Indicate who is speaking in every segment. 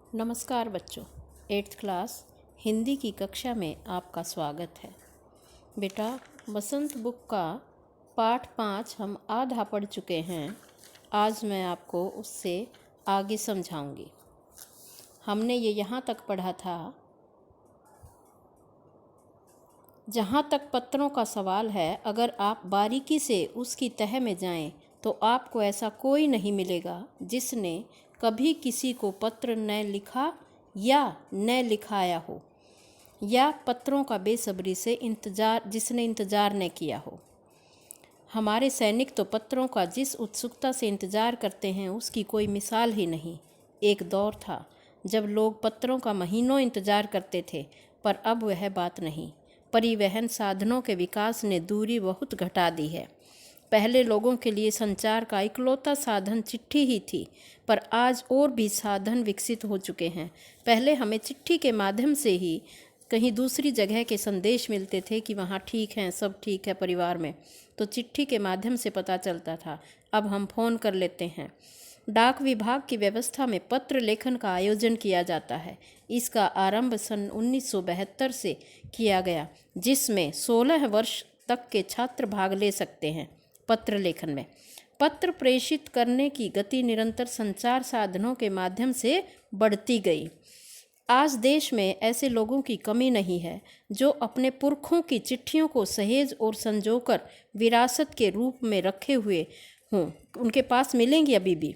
Speaker 1: नमस्कार बच्चों, 8th class Hindi की कक्षा में आपका स्वागत है। बेटा, बसंत बुक का पाठ 5 हम आधा पढ़ चुके हैं। आज मैं आपको उससे आगे समझाऊंगी। हमने ये यहाँ तक पढ़ा था, जहाँ तक पत्रों का सवाल है, अगर आप बारीकी से उसकी तह में जाएं, तो आपको ऐसा कोई नहीं मिलेगा जिसने कभी किसी को पत्र न लिखा या न लिखाया हो, या पत्रों का बेसब्री से जिसने इंतज़ार न किया हो। हमारे सैनिक तो पत्रों का जिस उत्सुकता से इंतज़ार करते हैं उसकी कोई मिसाल ही नहीं। एक दौर था जब लोग पत्रों का महीनों इंतज़ार करते थे, पर अब वह बात नहीं। परिवहन साधनों के विकास ने दूरी बहुत घटा दी है। पहले लोगों के लिए संचार का इकलौता साधन चिट्ठी ही थी, पर आज और भी साधन विकसित हो चुके हैं। पहले हमें चिट्ठी के माध्यम से ही कहीं दूसरी जगह के संदेश मिलते थे कि वहाँ ठीक हैं, सब ठीक है परिवार में, तो चिट्ठी के माध्यम से पता चलता था। अब हम फ़ोन कर लेते हैं। डाक विभाग की व्यवस्था में पत्र लेखन का आयोजन किया जाता है। इसका आरंभ सन 1972 से किया गया, जिसमें 16 वर्ष तक के छात्र भाग ले सकते हैं। पत्र लेखन में पत्र प्रेषित करने की गति निरंतर संचार साधनों के माध्यम से बढ़ती गई। आज देश में ऐसे लोगों की कमी नहीं है जो अपने पुरखों की चिट्ठियों को सहेज और संजोकर विरासत के रूप में रखे हुए हों। उनके पास मिलेंगी अभी भी।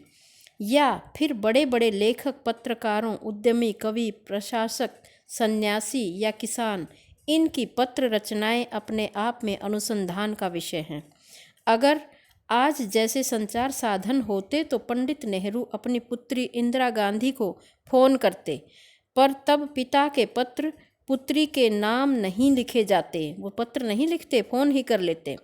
Speaker 1: या फिर बड़े बड़े लेखक, पत्रकारों, उद्यमी, कवि, प्रशासक, सन्यासी या किसान, इनकी पत्र रचनाएं अपने आप में अनुसंधान का विषय हैं। अगर आज जैसे संचार साधन होते तो पंडित नेहरू अपनी पुत्री इंदिरा गांधी को फ़ोन करते, पर तब पिता के पत्र पुत्री के नाम नहीं लिखे जाते। वो पत्र नहीं लिखते, फ़ोन ही कर लेते,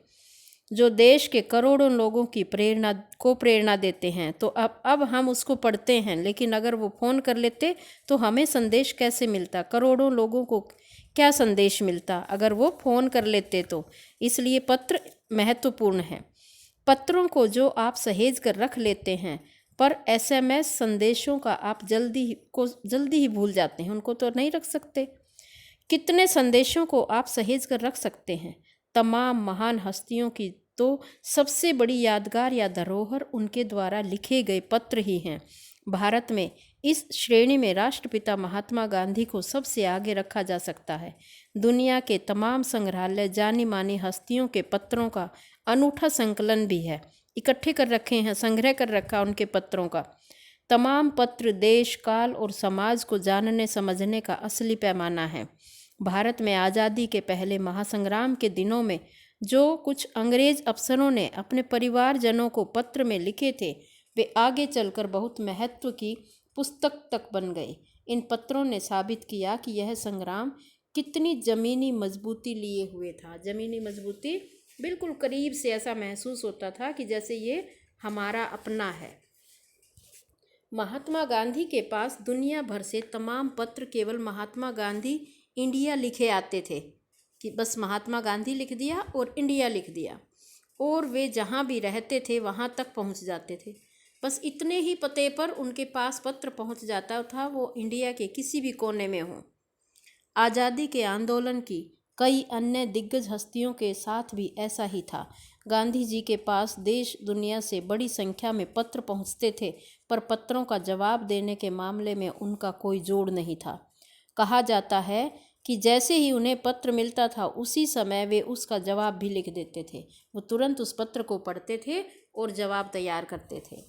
Speaker 1: जो देश के करोड़ों लोगों की प्रेरणा देते हैं। तो अब हम उसको पढ़ते हैं, लेकिन अगर वो फ़ोन कर लेते तो हमें संदेश कैसे मिलता? करोड़ों लोगों को क्या संदेश मिलता अगर वो फ़ोन कर लेते? तो इसलिए पत्र महत्वपूर्ण है। पत्रों को जो आप सहेज कर रख लेते हैं, पर SMS संदेशों का आप जल्दी ही भूल जाते हैं, उनको तो नहीं रख सकते। कितने संदेशों को आप सहेज कर रख सकते हैं? तमाम महान हस्तियों की तो सबसे बड़ी यादगार या धरोहर उनके द्वारा लिखे गए पत्र ही हैं। भारत में इस श्रेणी में राष्ट्रपिता महात्मा गांधी को सबसे आगे रखा जा सकता है। दुनिया के तमाम संग्रहालय जानी मानी हस्तियों के पत्रों का अनूठा संकलन भी है, इकट्ठे कर रखे हैं, संग्रह कर रखा उनके पत्रों का। तमाम पत्र देश, काल और समाज को जानने समझने का असली पैमाना है। भारत में आज़ादी के पहले महासंग्राम के दिनों में जो कुछ अंग्रेज अफसरों ने अपने परिवारजनों को पत्र में लिखे थे, वे आगे चलकर बहुत महत्व की पुस्तक तक बन गए। इन पत्रों ने साबित किया कि यह संग्राम कितनी ज़मीनी मजबूती लिए हुए था। ज़मीनी मजबूती, बिल्कुल करीब से ऐसा महसूस होता था कि जैसे ये हमारा अपना है। महात्मा गांधी के पास दुनिया भर से तमाम पत्र केवल महात्मा गांधी इंडिया लिखे आते थे, कि बस महात्मा गांधी लिख दिया और इंडिया लिख दिया, और वे जहाँ भी रहते थे वहाँ तक पहुँच जाते थे। बस इतने ही पते पर उनके पास पत्र पहुँच जाता था, वो इंडिया के किसी भी कोने में हो। आज़ादी के आंदोलन की कई अन्य दिग्गज हस्तियों के साथ भी ऐसा ही था। गांधी जी के पास देश दुनिया से बड़ी संख्या में पत्र पहुँचते थे, पर पत्रों का जवाब देने के मामले में उनका कोई जोड़ नहीं था। कहा जाता है कि जैसे ही उन्हें पत्र मिलता था, उसी समय वे उसका जवाब भी लिख देते थे। वो तुरंत उस पत्र को पढ़ते थे और जवाब तैयार करते थे।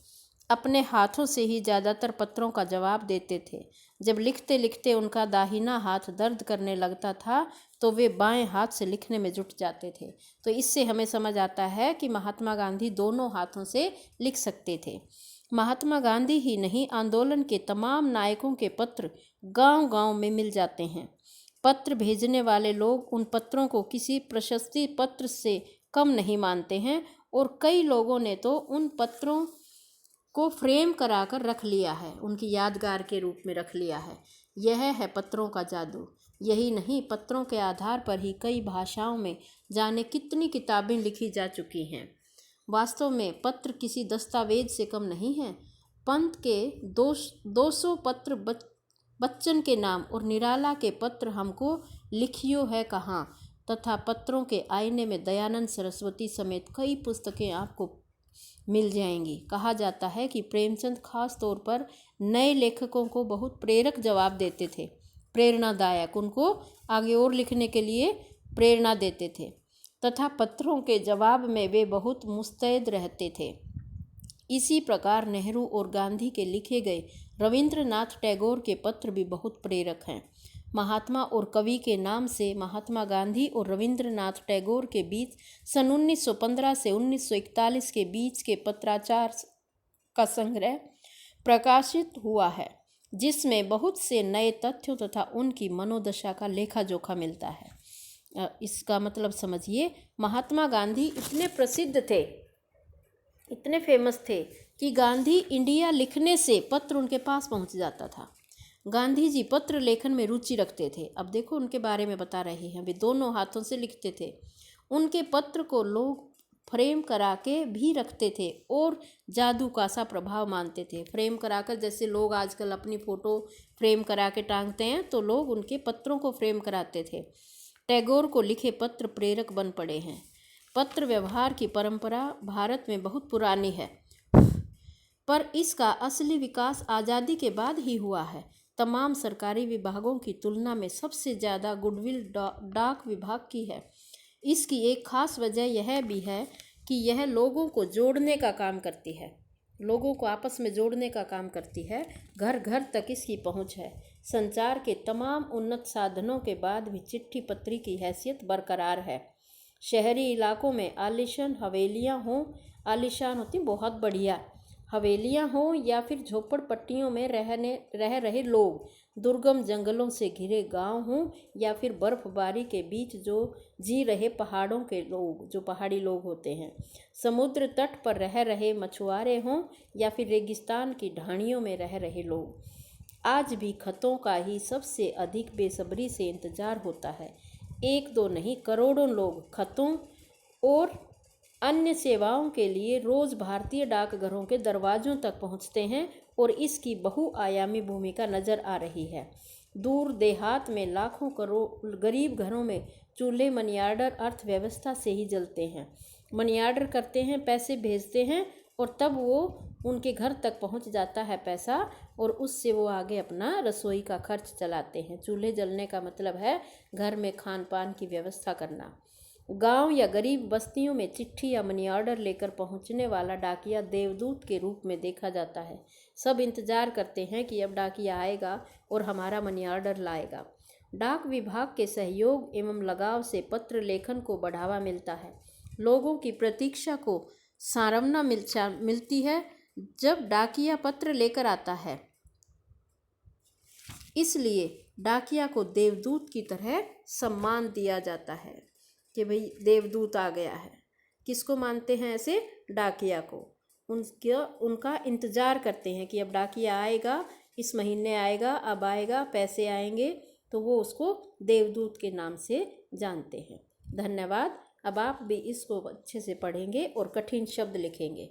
Speaker 1: अपने हाथों से ही ज़्यादातर पत्रों का जवाब देते थे। जब लिखते लिखते उनका दाहिना हाथ दर्द करने लगता था, तो वे बाएं हाथ से लिखने में जुट जाते थे। तो इससे हमें समझ आता है कि महात्मा गांधी दोनों हाथों से लिख सकते थे। महात्मा गांधी ही नहीं, आंदोलन के तमाम नायकों के पत्र गांव-गांव में मिल जाते हैं। पत्र भेजने वाले लोग उन पत्रों को किसी प्रशस्ति पत्र से कम नहीं मानते हैं, और कई लोगों ने तो उन पत्रों को फ्रेम कराकर रख लिया है, उनकी यादगार के रूप में रख लिया है। यह है पत्रों का जादू। यही नहीं, पत्रों के आधार पर ही कई भाषाओं में जाने कितनी किताबें लिखी जा चुकी हैं। वास्तव में पत्र किसी दस्तावेज से कम नहीं है। पंत के 200 पत्र बच्चन के नाम और निराला के पत्र हमको लिखियो है कहाँ, तथा पत्रों के आईने में दयानंद सरस्वती समेत कई पुस्तकें आपको मिल जाएंगी। कहा जाता है कि प्रेमचंद खास तौर पर नए लेखकों को बहुत प्रेरक जवाब देते थे, प्रेरणादायक, उनको आगे और लिखने के लिए प्रेरणा देते थे, तथा पत्रों के जवाब में वे बहुत मुस्तैद रहते थे। इसी प्रकार नेहरू और गांधी के लिखे गए रविंद्रनाथ टैगोर के पत्र भी बहुत प्रेरक हैं। महात्मा और कवि के नाम से महात्मा गांधी और रविंद्रनाथ टैगोर के बीच सन 1915 से 1941 के बीच के पत्राचार का संग्रह प्रकाशित हुआ है, जिसमें बहुत से नए तथ्यों तथा उनकी मनोदशा का लेखा जोखा मिलता है। इसका मतलब समझिए, महात्मा गांधी इतने प्रसिद्ध थे, इतने फेमस थे कि गांधी इंडिया लिखने से पत्र उनके पास पहुंच जाता था। गांधी जी पत्र लेखन में रुचि रखते थे। अब देखो उनके बारे में बता रहे हैं, वे दोनों हाथों से लिखते थे। उनके पत्र को लोग फ्रेम करा के भी रखते थे और जादू का सा प्रभाव मानते थे। फ्रेम कराकर, जैसे लोग आजकल अपनी फ़ोटो फ्रेम करा के टांगते हैं, तो लोग उनके पत्रों को फ्रेम कराते थे। टैगोर को लिखे पत्र प्रेरक बन पड़े हैं। पत्र व्यवहार की परंपरा भारत में बहुत पुरानी है, पर इसका असली विकास आज़ादी के बाद ही हुआ है। तमाम सरकारी विभागों की तुलना में सबसे ज़्यादा गुडविल डाक विभाग की है। इसकी एक खास वजह यह भी है कि यह लोगों को जोड़ने का काम करती है, लोगों को आपस में जोड़ने का काम करती है। घर घर तक इसकी पहुंच है। संचार के तमाम उन्नत साधनों के बाद भी चिट्ठी पत्री की हैसियत बरकरार है। शहरी इलाकों में आलीशान हवेलियाँ हों, आलीशान होती बहुत बढ़िया हवेलियाँ हों, या फिर झोपड़पट्टियों में रह रहे लोग, दुर्गम जंगलों से घिरे गांव हों, या फिर बर्फबारी के बीच जो जी रहे पहाड़ों के लोग, जो पहाड़ी लोग होते हैं, समुद्र तट पर रह रहे मछुआरे हों, या फिर रेगिस्तान की ढाणियों में रह रहे लोग, आज भी खतों का ही सबसे अधिक बेसब्री से इंतजार होता है। एक दो नहीं, करोड़ों लोग खतों और अन्य सेवाओं के लिए रोज़ भारतीय डाकघरों के दरवाज़ों तक पहुंचते हैं और इसकी बहुआयामी भूमिका नज़र आ रही है। दूर देहात में लाखों करोड़ गरीब घरों में चूल्हे मनीआर्डर अर्थव्यवस्था से ही जलते हैं। मनीआर्डर करते हैं, पैसे भेजते हैं, और तब वो उनके घर तक पहुंच जाता है पैसा, और उससे वो आगे अपना रसोई का खर्च चलाते हैं। चूल्हे जलने का मतलब है घर में खान पान की व्यवस्था करना। गांव या गरीब बस्तियों में चिट्ठी या मनी ऑर्डर लेकर पहुंचने वाला डाकिया देवदूत के रूप में देखा जाता है। सब इंतजार करते हैं कि अब डाकिया आएगा और हमारा मनी ऑर्डर लाएगा। डाक विभाग के सहयोग एवं लगाव से पत्र लेखन को बढ़ावा मिलता है। लोगों की प्रतीक्षा को सारवना मिलती है जब डाकिया पत्र लेकर आता है। इसलिए डाकिया को देवदूत की तरह सम्मान दिया जाता है कि भाई देवदूत आ गया है। किसको मानते हैं ऐसे? डाकिया को। उनका इंतज़ार करते हैं कि अब डाकिया आएगा, इस महीने आएगा, अब आएगा, पैसे आएंगे, तो वो उसको देवदूत के नाम से जानते हैं। धन्यवाद। अब आप भी इसको अच्छे से पढ़ेंगे और कठिन शब्द लिखेंगे।